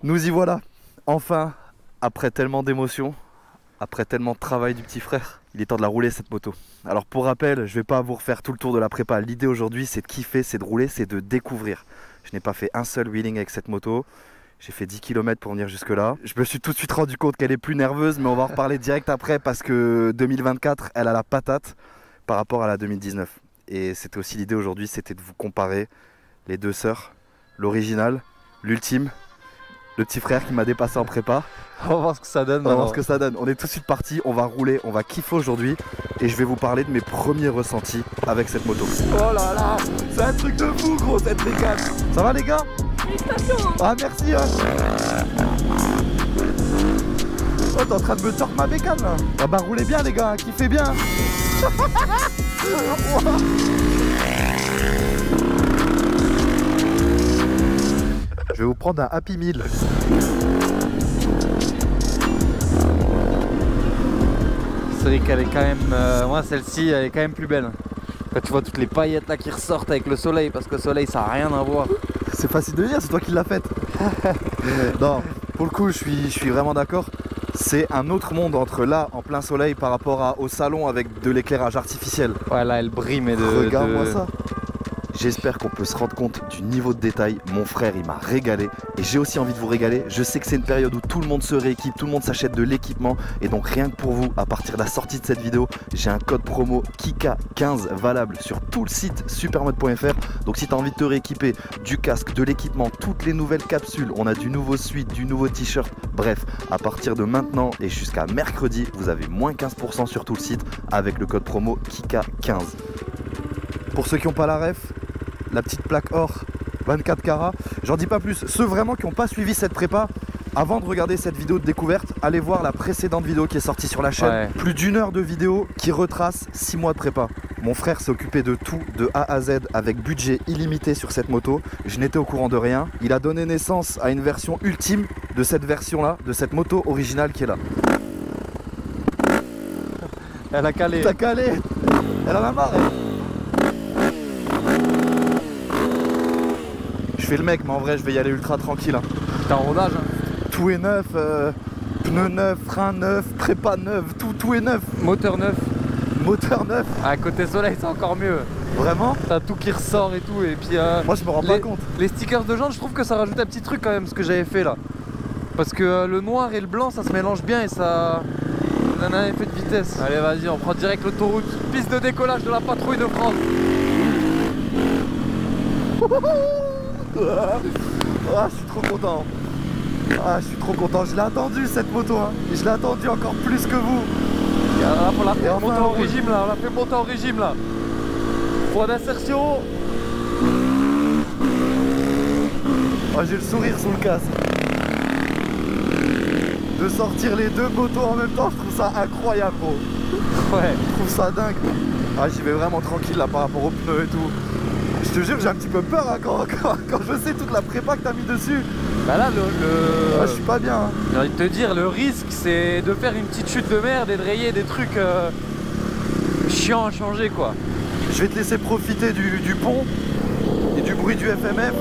Nous y voilà, enfin, après tellement d'émotions, après tellement de travail du petit frère, il est temps de la rouler cette moto. Alors pour rappel, je vais pas vous refaire tout le tour de la prépa. L'idée aujourd'hui c'est de kiffer, c'est de rouler, c'est de découvrir. Je n'ai pas fait un seul wheeling avec cette moto. J'ai fait 10 km pour venir jusque là. Je me suis tout de suite rendu compte qu'elle est plus nerveuse, mais on va en reparler direct après parce que 2024, elle a la patate par rapport à la 2019. Et c'était aussi l'idée aujourd'hui, c'était de vous comparer les deux sœurs, l'original, l'ultime, le petit frère qui m'a dépassé en prépa. On va voir ce que ça donne. On va voir ce que ça donne. On est tout de suite parti, on va rouler, on va kiffer aujourd'hui et je vais vous parler de mes premiers ressentis avec cette moto. Oh là là, c'est un truc de fou gros cette bécane. Ça va les gars? Félicitations. Ah merci hein. Oh t'es en train de me tordre ma bécane là. Ah bah roulez bien les gars, kiffez bien. Je vais vous prendre un Happy Meal. C'est vrai qu'elle est quand même, moi celle-ci elle est quand même plus belle. Quand tu vois toutes les paillettes là qui ressortent avec le soleil, parce que le soleil ça a rien à voir. C'est facile de dire, c'est toi qui l'as faite. Non, pour le coup je suis vraiment d'accord. C'est un autre monde entre là en plein soleil par rapport au salon avec de l'éclairage artificiel. Ouais là elle brille mais de... Regarde-moi ça. J'espère qu'on peut se rendre compte du niveau de détail. Mon frère il m'a régalé et j'ai aussi envie de vous régaler. Je sais que c'est une période où tout le monde se rééquipe, tout le monde s'achète de l'équipement et donc rien que pour vous, à partir de la sortie de cette vidéo, j'ai un code promo KIKA15 valable sur tout le site supermode.fr. Donc si tu as envie de te rééquiper, du casque, de l'équipement, toutes les nouvelles capsules, on a du nouveau suite, du nouveau t-shirt, bref, à partir de maintenant et jusqu'à mercredi, vous avez moins 15% sur tout le site avec le code promo KIKA15. Pour ceux qui n'ont pas la ref, la petite plaque or 24 carats, j'en dis pas plus. Ceux vraiment qui n'ont pas suivi cette prépa, avant de regarder cette vidéo de découverte, allez voir la précédente vidéo qui est sortie sur la chaîne. Ouais. Plus d'1 heure de vidéo qui retrace 6 mois de prépa. Mon frère s'est occupé de tout, de A à Z, avec budget illimité sur cette moto. Je n'étais au courant de rien. Il a donné naissance à une version ultime de cette version-là, de cette moto originale qui est là. Elle a calé. T'as calé. Elle en a marre. Je fais le mec, mais en vrai, je vais y aller ultra tranquille. Hein. T'es en rodage hein. Tout est neuf, pneus neufs, frein neuf, prépa neuf, tout est neuf. Moteur neuf. Moteur neuf. À côté soleil c'est encore mieux. Vraiment? T'as tout qui ressort et tout et puis moi je me rends pas compte. Les stickers de jantes je trouve que ça rajoute un petit truc quand même ce que j'avais fait là. Parce que le noir et le blanc ça se mélange bien et ça donne un effet de vitesse. Allez vas-y on prend direct l'autoroute. Piste de décollage de la patrouille de France. Ah, je suis trop content. Ah, je suis trop content. Je l'ai attendu cette moto. Hein. Et je l'ai attendu encore plus que vous. Là, on l'a fait enfin, monter en régime là. On l'a fait monter en régime là. Point d'insertion. Oh, j'ai le sourire sous le casque. De sortir les deux motos en même temps, je trouve ça incroyable, gros. Ouais. Je trouve ça dingue. Ah, j'y vais vraiment tranquille là par rapport aux pneus et tout. Je te jure, j'ai un petit peu peur hein, quand je sais toute la prépa que t'as mis dessus. Bah là Ah, je suis pas bien. Hein. J'ai envie de te dire, le risque c'est de faire une petite chute de merde et de rayer des trucs chiants à changer quoi. Je vais te laisser profiter du pont et du bruit du FMF.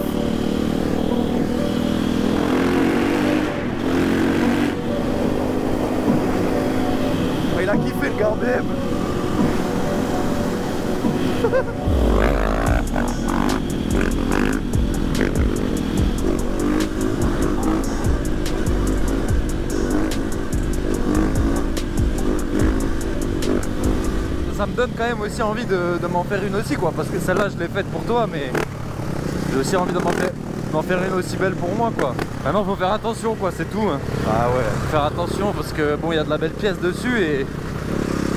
Oh, il a kiffé le gars BM. Ça me donne quand même aussi envie de m'en faire une aussi quoi, parce que celle-là je l'ai faite pour toi mais j'ai aussi envie de m'en faire une aussi belle pour moi quoi. Maintenant faut faire attention quoi, c'est tout hein. Ah ouais. Faut faire attention parce que bon il y a de la belle pièce dessus et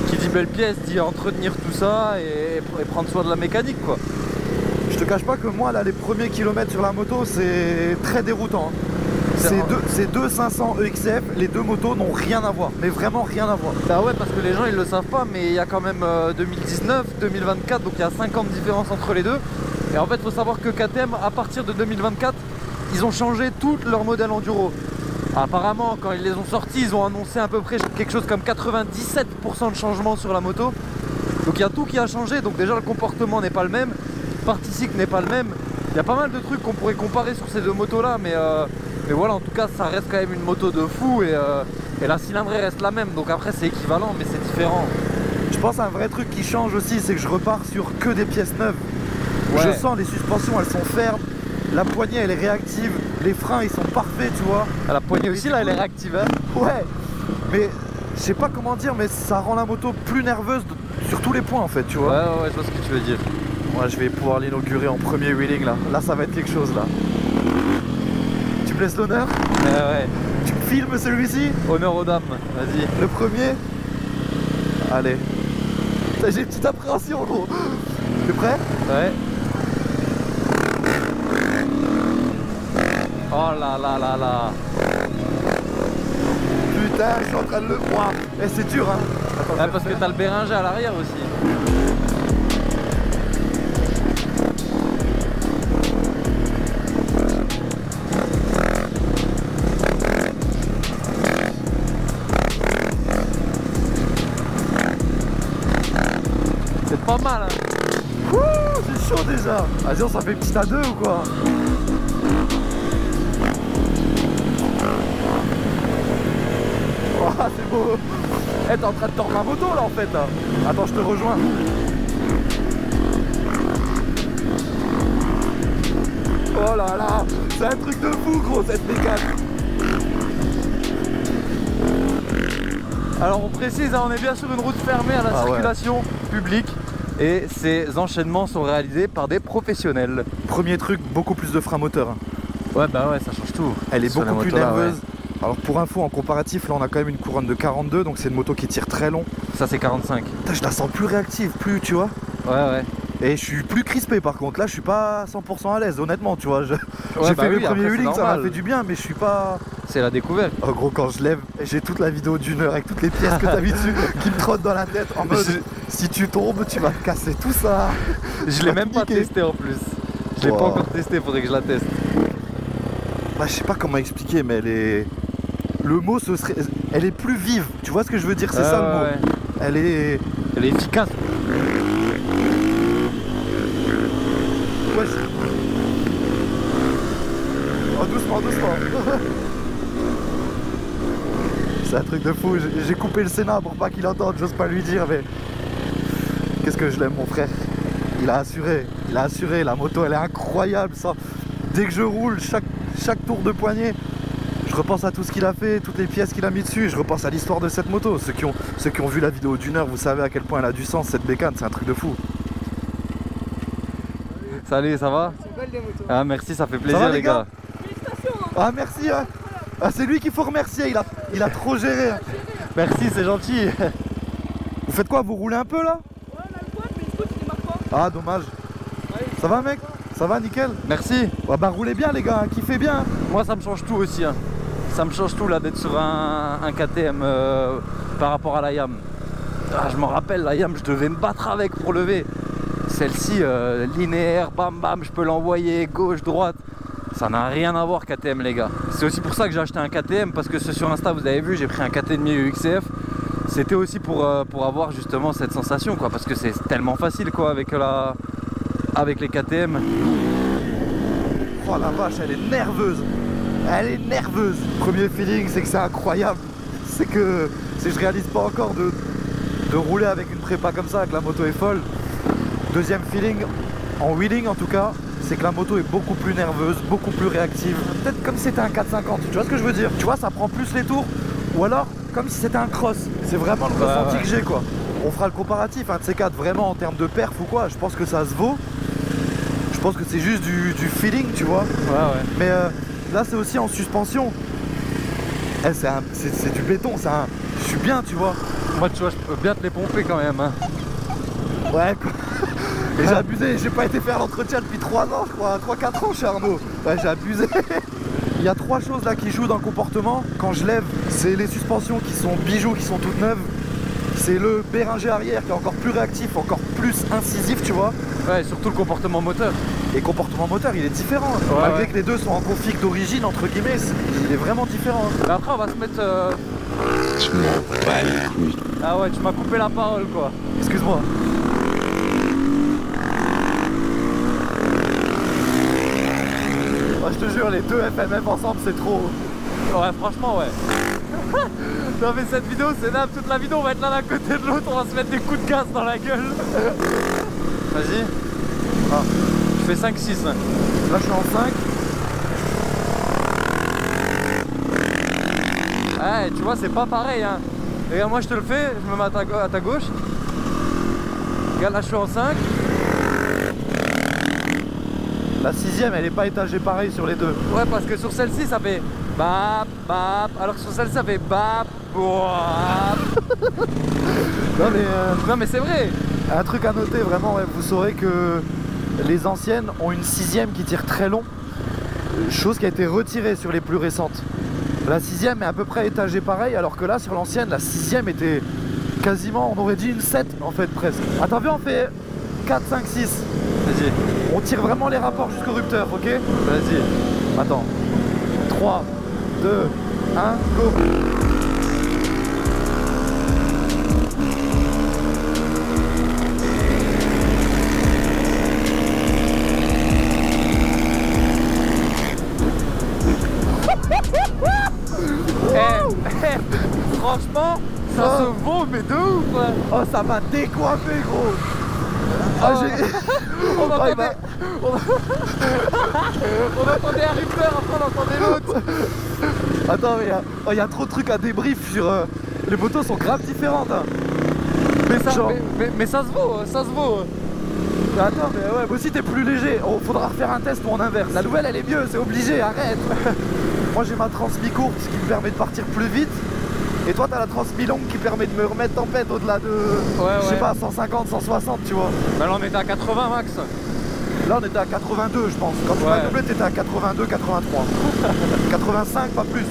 qui dit belle pièce dit entretenir tout ça et prendre soin de la mécanique quoi. Je te cache pas que moi là les premiers kilomètres sur la moto c'est très déroutant. Hein. Ces deux 500 EXF, les deux motos n'ont rien à voir, mais vraiment rien à voir. Bah ouais parce que les gens ils le savent pas mais il y a quand même 2019, 2024 donc il y a 5 ans de différence entre les deux. Et en fait il faut savoir que KTM à partir de 2024 ils ont changé tout leur modèle enduro. Apparemment quand ils les ont sortis ils ont annoncé à peu près quelque chose comme 97% de changement sur la moto. Donc il y a tout qui a changé, donc déjà le comportement n'est pas le même, le parti cycle n'est pas le même. Il y a pas mal de trucs qu'on pourrait comparer sur ces deux motos là mais Mais voilà, en tout cas, ça reste quand même une moto de fou et la cylindrée reste la même. Donc après, c'est équivalent, mais c'est différent. Je pense un vrai truc qui change aussi, c'est que je repars sur que des pièces neuves. Ouais. Je sens les suspensions, elles sont fermes. La poignée, elle est réactive. Les freins, ils sont parfaits, tu vois. La poignée aussi, là, elle est réactive. Hein. Ouais. Mais je sais pas comment dire, mais ça rend la moto plus nerveuse sur tous les points, en fait, tu vois. Ouais, je vois ce que tu veux dire. Moi, je vais pouvoir l'inaugurer en premier wheeling, là. Là, ça va être quelque chose, là. Tu me laisses l'honneur? Ouais. Tu me filmes celui-ci? Honneur aux dames, vas-y. Le premier? Allez. J'ai une petite appréhension, gros. T'es prêt? Ouais. Oh là là là là. Putain, je suis en train de le voir. Et c'est dur, hein. Attends, Ouais, parce que t'as le Béringer à l'arrière aussi. C'est pas mal, hein. Ouh, c'est chaud déjà. Vas-y, on s'en fait petit à deux ou quoi? Oh, c'est beau. Eh, t'es en train de tordre ma moto là en fait là. Attends, je te rejoins. Oh là là, c'est un truc de fou gros cette mécanique. Alors on précise, hein, on est bien sur une route fermée à la circulation publique et ces enchaînements sont réalisés par des professionnels. Premier truc, beaucoup plus de frein moteur. Ouais bah ouais, ça change tout. Elle est Sur beaucoup la plus moto, là, nerveuse. ouais. Alors pour info, en comparatif, là on a quand même une couronne de 42, donc c'est une moto qui tire très long. Ça c'est 45. Putain, je la sens plus réactive, plus tu vois. Ouais. Et je suis plus crispé par contre, là je suis pas 100% à l'aise honnêtement, tu vois. J'ai Ouais, fait oui, le premier après, c'est wheeling, ça m'a normal. fait du bien, mais je suis pas... C'est la découverte. Oh gros, quand je lève, j'ai toute la vidéo d'une heure avec toutes les pièces que t'as mis dessus qui me trottent dans la tête en mode si tu tombes, tu vas te casser tout ça. Je l'ai même pas testé en plus. Je l'ai pas encore testé, faudrait que je la teste. Bah je sais pas comment expliquer, mais elle est... Le mot ce serait... Elle est plus vive, tu vois ce que je veux dire, c'est ça le mot. Ouais. Elle est... Elle est efficace. Ouais, oh doucement. C'est un truc de fou, j'ai coupé le Sénat pour pas qu'il entende, j'ose pas lui dire, mais... Qu'est-ce que je l'aime mon frère. Il a assuré, la moto elle est incroyable ça. Dès que je roule, chaque tour de poignet, je repense à tout ce qu'il a fait, toutes les pièces qu'il a mis dessus, je repense à l'histoire de cette moto. Ceux qui ont vu la vidéo d'une heure, vous savez à quel point elle a du sens cette bécane, c'est un truc de fou. Salut, ça va? C'est belle les motos. Ah merci, ça fait plaisir va, les les gars. Félicitations. Ah merci hein. Ah c'est lui qu'il faut remercier, il a trop géré. Merci, c'est gentil. Vous faites quoi, vous roulez un peu là? Ouais, on a le quad, mais le scooter il démarre pas. Ah dommage. Ça va mec? Ça va nickel? Merci. Ouais, bah roulez bien les gars, kiffez bien hein. Moi ça me change tout aussi. Hein. Ça me change tout là d'être sur un KTM par rapport à la Yam. Ah, je m'en rappelle, la Yam, je devais me battre avec pour lever. Celle-ci, linéaire, bam bam, je peux l'envoyer gauche, droite. Ça n'a rien à voir KTM les gars. C'est aussi pour ça que j'ai acheté un KTM, parce que sur Insta vous avez vu, j'ai pris un KTM UXF. C'était aussi pour avoir justement cette sensation quoi, parce que c'est tellement facile quoi avec les KTM. Oh la vache, elle est nerveuse. Elle est nerveuse. Premier feeling, c'est que c'est incroyable. C'est que je réalise pas encore de rouler avec une prépa comme ça, que la moto est folle. Deuxième feeling, en wheeling en tout cas, c'est que la moto est beaucoup plus nerveuse, beaucoup plus réactive. Peut-être comme si c'était un 450, tu vois ce que je veux dire? Tu vois, ça prend plus les tours. Ou alors, comme si c'était un cross. C'est vraiment le ressenti que j'ai quoi. On fera le comparatif, un de ces quatre, vraiment en termes de perf ou quoi. Je pense que ça se vaut. Je pense que c'est juste du feeling, tu vois. Ouais. Mais là, c'est aussi en suspension. C'est du béton, je suis bien, tu vois. Moi tu vois, je peux bien te les pomper quand même. Hein. Ouais, quoi. Et j'ai abusé, j'ai pas été faire l'entretien depuis 3 ans, je crois, 3-4 ans chez Arnaud. Ouais, j'ai abusé. Il y a 3 choses là qui jouent dans le comportement. Quand je lève, c'est les suspensions qui sont bijoux, qui sont toutes neuves. C'est le Béringer arrière qui est encore plus réactif, encore plus incisif, tu vois. Ouais, et surtout le comportement moteur. Et comportement moteur, il est différent. Malgré que les deux sont en config d'origine, entre guillemets, il est vraiment différent. Mais après, on va se mettre... Je m'en bats les couilles. Ah ouais, tu m'as coupé la parole quoi. Excuse-moi. Oh, je te jure, les deux FMF ensemble, c'est trop. Ouais, franchement, ouais. Non mais cette vidéo c'est nappe, toute la vidéo on va être l'un à côté de l'autre, on va se mettre des coups de gaz dans la gueule. Vas-y. Ah, je fais 5-6. Là je suis en 5. Ouais, tu vois c'est pas pareil hein. Regarde, moi je te le fais, je me mets à ta gauche. Regarde, là je suis en 5. La 6ème elle est pas étagée pareil sur les deux. Ouais, parce que sur celle-ci ça fait bap bap, alors que sur celle-ci ça fait bap bap. Non mais c'est vrai. Un truc à noter vraiment, ouais, vous saurez que les anciennes ont une 6ème qui tire très long, chose qui a été retirée sur les plus récentes. La 6ème est à peu près étagée pareil, alors que là sur l'ancienne la 6ème était quasiment, on aurait dit une 7 en fait presque. Attends, viens, on fait 4, 5, 6. Vas-y. On tire vraiment les rapports jusqu'au rupteur, ok? Vas-y. Attends. 3, 2, 1, go. Franchement, ça se vaut mais de ouf. Oh, ça m'a décoiffé gros. Ah, on entendait un rupteur, après on entendait l'autre. Attends, mais il y a trop de trucs à débrief sur... les motos sont grave différentes hein. Mais ça se vaut, ça se vaut. Attends, mais ouais, moi aussi t'es plus léger. Oh, faudra refaire un test où on inverse. La nouvelle elle est mieux, c'est obligé, arrête. Moi j'ai ma transmi courte qui me permet de partir plus vite. Et toi t'as la transmi longue qui permet de me remettre en pète au-delà de... je sais pas, 150, 160 tu vois. Bah là on était à 80 max. Là on était à 82 je pense. Quand tu m'as doublé t'étais à 82, 83. 85 pas plus.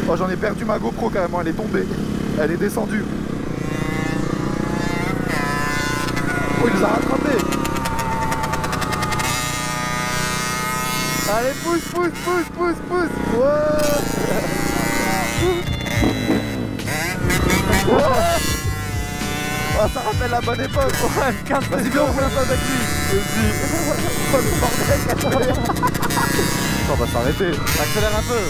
Oh, j'en ai perdu ma GoPro carrément, elle est tombée. Elle est descendue. Oh, il nous a rattrapé. Allez, pousse. Ouais. Oh, ça rappelle la bonne époque. Vas-y, viens, on roule un peu avec lui. Vas-y. Oh, le bordel. On va s'arrêter. Accélère un peu.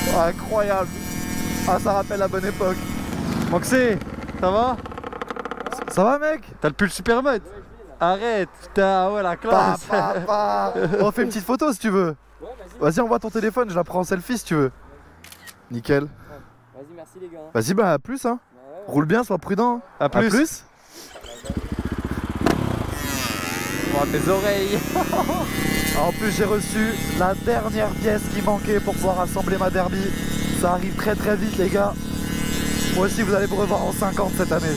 Oh, incroyable. Ah, ça rappelle la bonne époque. Moxé, ça va? Ça va mec? T'as le pull super mode? Arrête, putain, ouais la classe. On fait une petite photo si tu veux. Vas-y, envoie ton téléphone, je la prends en selfie si tu veux. Nickel. Vas-y, merci les gars. Vas-y, bah à plus hein. Roule bien, sois prudent. À plus. Oh, mes oreilles. En plus j'ai reçu la dernière pièce qui manquait pour pouvoir assembler ma derby. Ça arrive très vite les gars. Moi aussi vous allez me revoir en 50 cette année.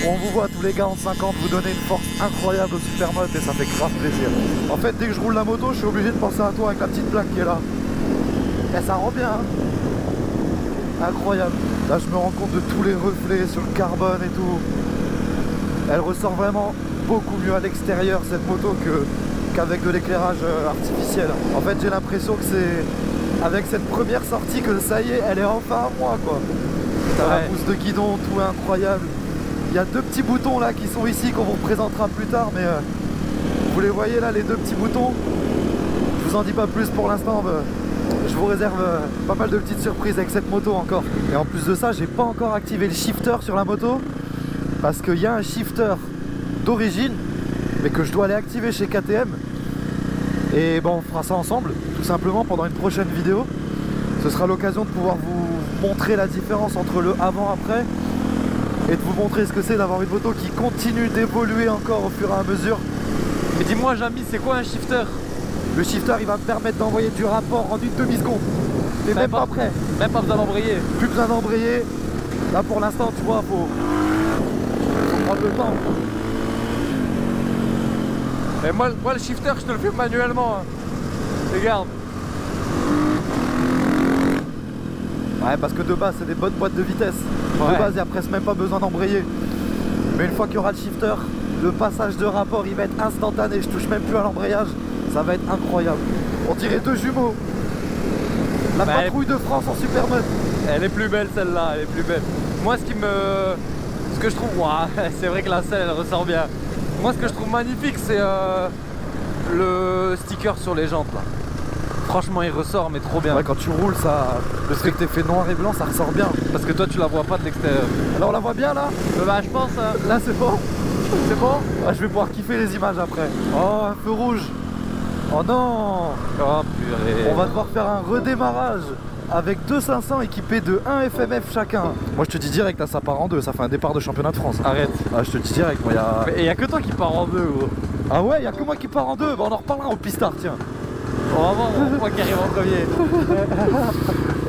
On vous voit tous les gars en 50, vous donnez une force incroyable au Supermoto et ça fait grave plaisir. En fait dès que je roule la moto je suis obligé de penser à toi avec la petite plaque qui est là. Et ça rend bien hein. Incroyable. Là je me rends compte de tous les reflets sur le carbone et tout. Elle ressort vraiment beaucoup mieux à l'extérieur cette moto qu'avec de l'éclairage artificiel. En fait j'ai l'impression que c'est avec cette première sortie que ça y est, elle est enfin à moi quoi. T'as la mousse de guidon, tout est incroyable. Il y a deux petits boutons là qui sont ici qu'on vous présentera plus tard, mais vous les voyez là, les deux petits boutons. Je vous en dis pas plus pour l'instant, je vous réserve pas mal de petites surprises avec cette moto encore. Et en plus de ça, j'ai pas encore activé le shifter sur la moto parce qu'il y a un shifter d'origine mais que je dois aller activer chez KTM. Et bon, on fera ça ensemble tout simplement pendant une prochaine vidéo. Ce sera l'occasion de pouvoir vous montrer la différence entre le avant-après et de vous montrer ce que c'est d'avoir une moto qui continue d'évoluer encore au fur et à mesure. Mais dis-moi Jamy, c'est quoi un shifter? Le shifter il va me permettre d'envoyer du rapport en une demi-seconde. Et même pas prêt. Même pas besoin d'embrayer. Plus besoin d'embrayer. Là pour l'instant tu vois, faut prendre le temps. Et moi le shifter je te le fais manuellement hein. Regarde. Ouais parce que de base c'est des bonnes boîtes de vitesse. De base il n'y a presque même pas besoin d'embrayer. Mais une fois qu'il y aura le shifter, le passage de rapport il va être instantané. Je touche même plus à l'embrayage. Ça va être incroyable. On dirait deux jumeaux. La Bah, patrouille de France en super mode. Elle est plus belle celle-là, elle est plus belle. Moi ce que je trouve, ouah, c'est vrai que la selle elle ressort bien. Moi ce que je trouve magnifique c'est le sticker sur les jantes là. Franchement il ressort mais trop bien. Ouais, quand tu roules, ça, le strict effet noir et blanc, ça ressort bien. Parce que toi tu la vois pas de l'extérieur. Alors on la voit bien là. Bah je pense. Là c'est bon. C'est bon. Ah, je vais pouvoir kiffer les images après. Oh, un feu rouge. Oh non. Oh purée. On va devoir faire un redémarrage avec 2 500 équipés de 1 FMF chacun. Moi je te dis direct, ça part en deux, ça fait un départ de championnat de France. Arrête. Ah, je te dis direct, moi Et y a que toi qui pars en deux gros. Ah ouais, y a que moi qui part en deux. Bah on en reparlera au pistard, tiens. On va voir moi qui arrive en premier.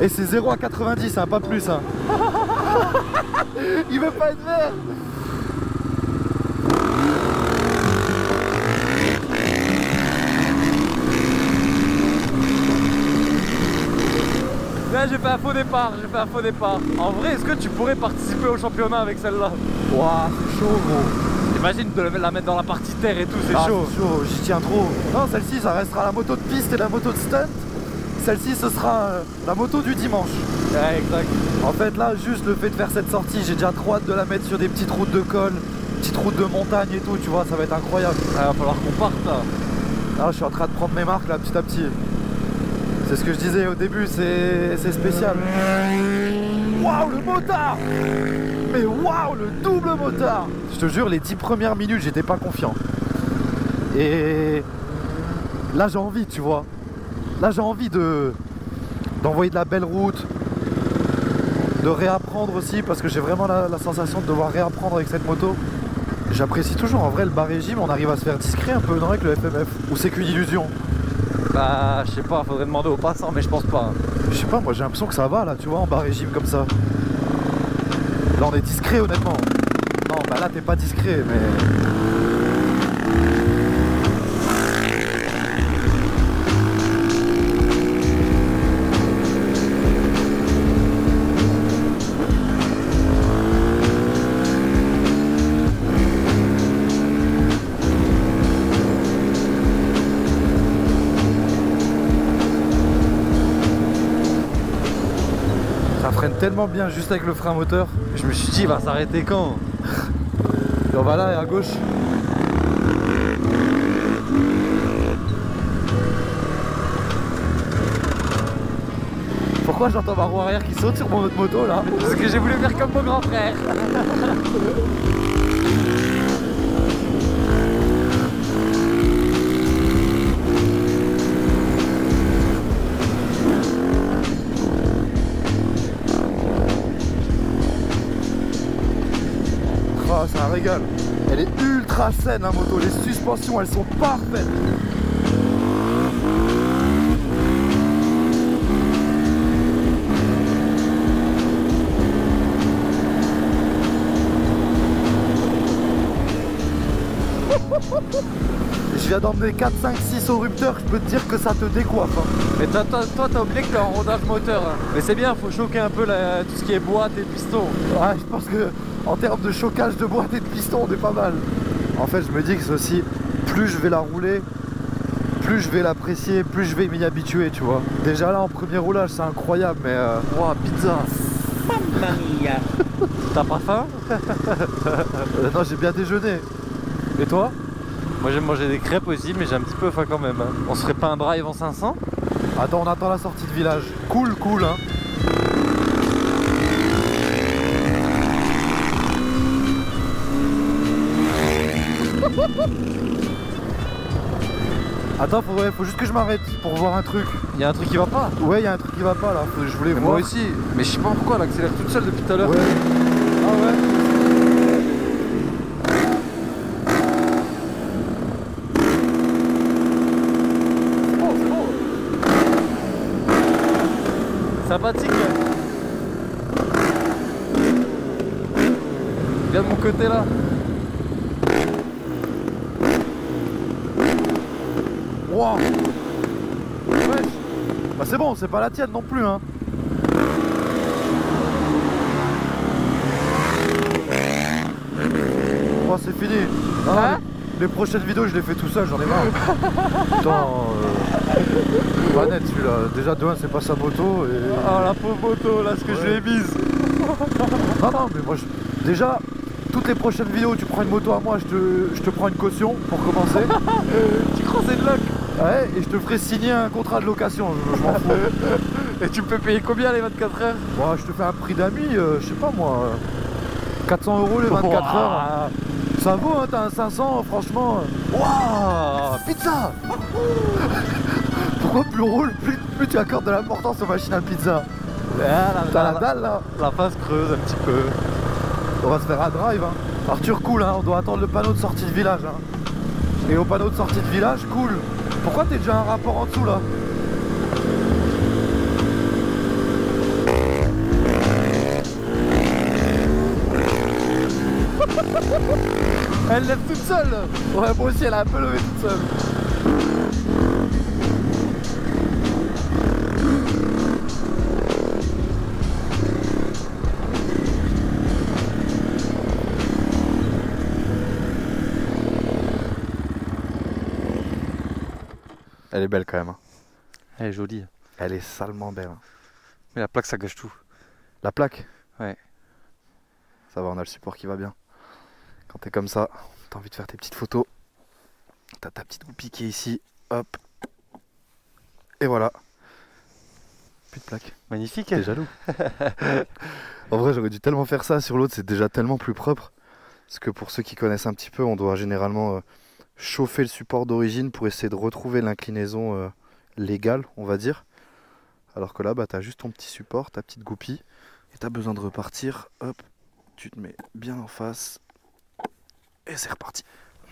Et c'est 0 à 90, hein, pas plus hein. Il veut pas être vert. Là j'ai fait un faux départ, En vrai est-ce que tu pourrais participer au championnat avec celle-là? Ouah, c'est chaud gros. Imagine de la mettre dans la partie terre et tout, c'est chaud. C'est chaud, j'y tiens trop. Non, celle-ci ça restera la moto de piste et la moto de stunt. Celle-ci ce sera la moto du dimanche. Ouais, exact. En fait là, juste le fait de faire cette sortie, j'ai déjà trop hâte de la mettre sur des petites routes de col, petites routes de montagne et tout, tu vois, ça va être incroyable. Il va falloir qu'on parte là. Ah, je suis en train de prendre mes marques là petit à petit. C'est ce que je disais au début, c'est spécial. Waouh, le motard! Mais waouh, le double motard! Je te jure, les 10 premières minutes, j'étais pas confiant. Et là, j'ai envie, tu vois. Là, j'ai envie d'envoyer de la belle route, de réapprendre aussi, parce que j'ai vraiment la sensation de devoir réapprendre avec cette moto. J'apprécie toujours, en vrai, le bas régime, on arrive à se faire discret un peu, non, avec le FMF. Ou c'est qu'une illusion? Bah je sais pas, faudrait demander aux passants mais je pense pas. Je sais pas, moi j'ai l'impression que ça va là, tu vois, en bas régime comme ça. Là on est discret honnêtement. Non, bah là t'es pas discret, mais... Ça freine tellement bien juste avec le frein moteur. Je me suis dit il va s'arrêter quand? Et on va là et à gauche. Pourquoi j'entends ma roue arrière qui saute sur mon autre moto là? Parce que j'ai voulu faire comme mon grand frère. Oh, c'est un régal. Elle est ultra saine la moto, les suspensions elles sont parfaites. Je viens d'emmener 4, 5, 6 au rupteur, je peux te dire que ça te décoiffe hein. Mais toi t'as oublié que t'es en rodage moteur hein. Mais c'est bien, faut choquer un peu tout ce qui est boîte et piston. Ouais, je pense que en termes de chocage de boîte et de piston, on est pas mal. En fait, je me dis que c'est aussi, plus je vais la rouler, plus je vais l'apprécier, plus je vais m'y habituer, tu vois. Déjà là, en premier roulage, c'est incroyable, mais... Ouah, pizza. T'as pas faim? non, j'ai bien déjeuné. Et toi? Moi j'aime manger des crêpes aussi, mais j'ai un petit peu faim quand même hein. On se ferait pas un drive en 500? Attends, on attend la sortie de village. Cool, cool, hein. Attends, faut juste que je m'arrête pour voir un truc. Il y a un truc qui va pas? Ouais, il y a un truc qui va pas là, je voulais voir. Moi aussi, mais je sais pas pourquoi elle accélère toute seule depuis tout à l'heure. Ouais. Ah ouais. C'est bon. Sympathique. Viens de mon côté là. Wow. Ouais. Bah c'est bon, c'est pas la tienne non plus hein. Oh c'est fini. Hein? les prochaines vidéos je les fais tout seul, j'en ai marre. Attends, pas net celui-là. Déjà de 1 c'est pas sa moto et... Oh la pauvre moto là, ce que je lui ai mise. Non mais moi déjà toutes les prochaines vidéos où tu prends une moto à moi, je te prends une caution pour commencer. Tu crois c'est de luck? Ouais, et je te ferai signer un contrat de location, je m'en fous. Et tu peux payer combien les 24 heures? Bon, je te fais un prix d'amis, je sais pas moi, 400 € les 24 heures. Ça vaut, hein, t'as un 500, franchement. Waouh, pizza. Pourquoi plus on roule, plus tu accordes de l'importance aux machines à pizza. T'as la dalle là. La face creuse un petit peu. On va se faire un drive, hein. Arthur, cool, hein, on doit attendre le panneau de sortie de village. Hein. Et au panneau de sortie de village, cool. Pourquoi t'es déjà un rapport en dessous là? Elle lève toute seule. Ouais, moi aussi elle a un peu levé toute seule. Elle est belle quand même. Hein. Elle est jolie. Elle est salement belle. Hein. Mais la plaque ça gâche tout. La plaque? Ouais. Ça va, on a le support qui va bien. Quand t'es comme ça, t'as envie de faire tes petites photos. T'as ta petite goupille qui est ici. Hop. Et voilà. Plus de plaque. Magnifique. T'es jaloux. En vrai, j'aurais dû tellement faire ça. Sur l'autre, c'est déjà tellement plus propre. Parce que pour ceux qui connaissent un petit peu, on doit généralement chauffer le support d'origine pour essayer de retrouver l'inclinaison légale, on va dire. Alors que là, bah, t'as juste ton petit support, ta petite goupille. Et t'as besoin de repartir. Hop. Tu te mets bien en face. Et c'est reparti.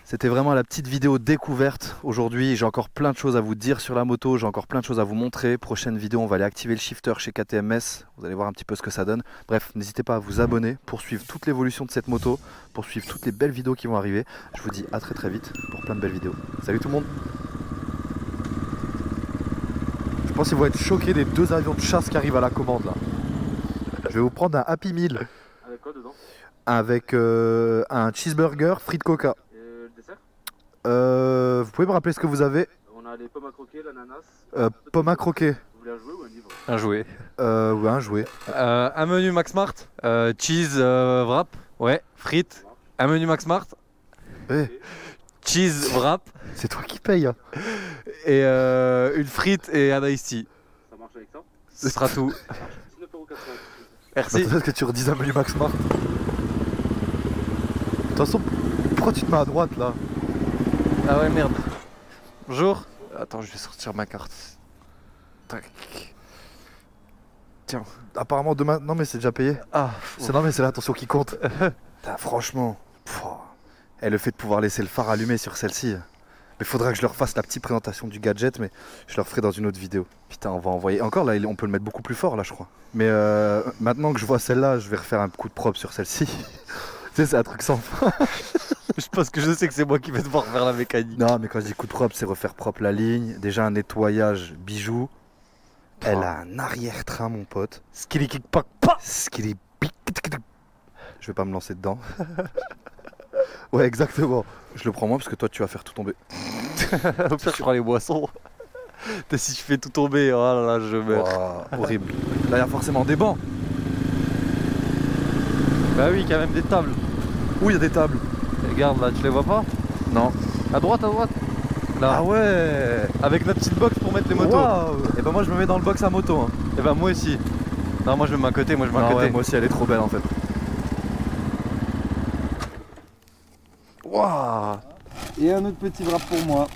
C'était vraiment la petite vidéo découverte aujourd'hui. J'ai encore plein de choses à vous dire sur la moto. J'ai encore plein de choses à vous montrer. Prochaine vidéo, on va aller activer le shifter chez KTMS. Vous allez voir un petit peu ce que ça donne. Bref, n'hésitez pas à vous abonner pour suivre toute l'évolution de cette moto, pour suivre toutes les belles vidéos qui vont arriver. Je vous dis à très vite pour plein de belles vidéos. Salut tout le monde. Je pense qu'ils vont être choqués des 2 avions de chasse qui arrivent à la commande là. Je vais vous prendre un Happy Meal. Avec quoi dedans? Avec un cheeseburger, frites coca. Et le dessert? Vous pouvez me rappeler ce que vous avez? On a les pommes à croquer, l'ananas. Pommes à croquer. Vous voulez un jouet ou un livre? Un jouet. Ouais, un jouet. Un menu Max Mart. Cheese wrap. Ouais. Frites. Un menu Max Mart. Hey, Cheese wrap. c'est toi qui payes. Hein. Et une frite et un iced tea. Ça marche avec ça? Ce sera tout. 19,80 €. Merci. Attends, est-ce que tu redises un menu Max Mart? De toute façon, pourquoi tu te mets à droite là? Ah ouais merde. Bonjour. Attends, je vais sortir ma carte. Tac. Tiens. Apparemment demain. Non, mais c'est déjà payé. Ah. Non, mais c'est l'attention qui compte. Putain, franchement. Et le fait de pouvoir laisser le phare allumé sur celle-ci. Mais faudra que je leur fasse la petite présentation du gadget, mais je leur ferai dans une autre vidéo. Putain, on va envoyer. Encore là, on peut le mettre beaucoup plus fort là, je crois. Mais maintenant que je vois celle-là, je vais refaire un coup de propre sur celle-ci. Tu sais, c'est un truc sans fin. Je pense que je sais que c'est moi qui vais devoir faire la mécanique. Non, mais quand je dis coup de propre, c'est refaire propre la ligne. Déjà un nettoyage bijou. Elle a un arrière-train, mon pote. Skilly kick pack pa. Skilly. Je vais pas me lancer dedans. Ouais, exactement. Je le prends moi parce que toi, tu vas faire tout tomber. Au pire, je prends les boissons. Si je fais tout tomber, oh là là, je meurs. Oh, horrible. Là, il y a forcément des bancs. Bah oui, il y a même des tables. Où il y a des tables? Regarde là, tu les vois pas? Non. À droite, à droite. Là. Ah ouais. Avec notre petite box pour mettre les motos. Et ben moi, je me mets dans le box à moto. Hein. Et bah moi aussi. Non, moi je me mets à côté, moi je me mets à Ah côté. ouais, moi aussi, elle est trop belle en fait. Waouh. Et un autre petit wrap pour moi.